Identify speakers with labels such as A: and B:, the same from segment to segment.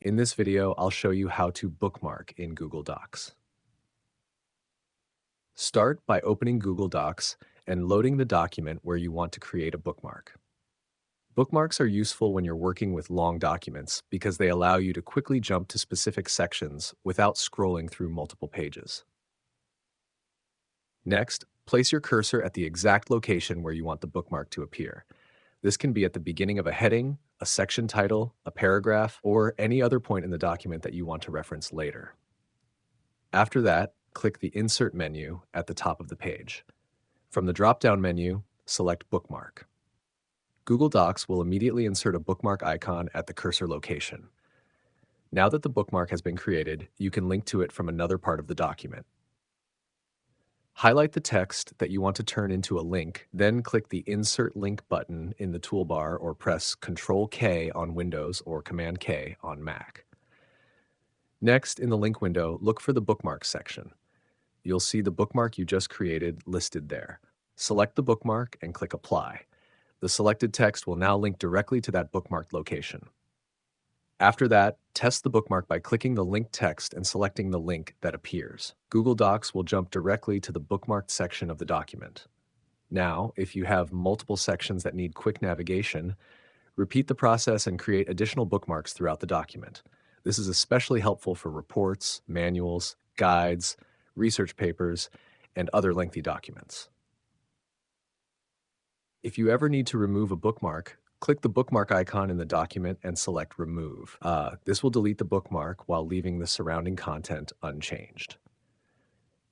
A: In this video, I'll show you how to bookmark in Google Docs. Start by opening Google Docs and loading the document where you want to create a bookmark. Bookmarks are useful when you're working with long documents because they allow you to quickly jump to specific sections without scrolling through multiple pages. Next, place your cursor at the exact location where you want the bookmark to appear. This can be at the beginning of a heading, a section title, a paragraph, or any other point in the document that you want to reference later. After that, click the Insert menu at the top of the page. From the drop-down menu, select Bookmark. Google Docs will immediately insert a bookmark icon at the cursor location. Now that the bookmark has been created, you can link to it from another part of the document. Highlight the text that you want to turn into a link, then click the Insert Link button in the toolbar or press Ctrl-K on Windows or Command-K on Mac. Next, in the link window, look for the Bookmarks section. You'll see the bookmark you just created listed there. Select the bookmark and click Apply. The selected text will now link directly to that bookmarked location. After that, test the bookmark by clicking the linked text and selecting the link that appears. Google Docs will jump directly to the bookmarked section of the document. Now, if you have multiple sections that need quick navigation, repeat the process and create additional bookmarks throughout the document. This is especially helpful for reports, manuals, guides, research papers, and other lengthy documents. If you ever need to remove a bookmark, click the bookmark icon in the document and select Remove. This will delete the bookmark while leaving the surrounding content unchanged.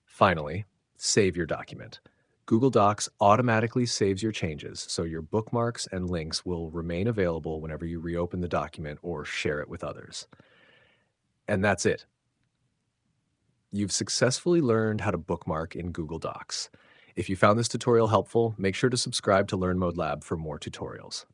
A: Finally, save your document. Google Docs automatically saves your changes, so your bookmarks and links will remain available whenever you reopen the document or share it with others. And that's it. You've successfully learned how to bookmark in Google Docs. If you found this tutorial helpful, make sure to subscribe to Learn Mode Lab for more tutorials.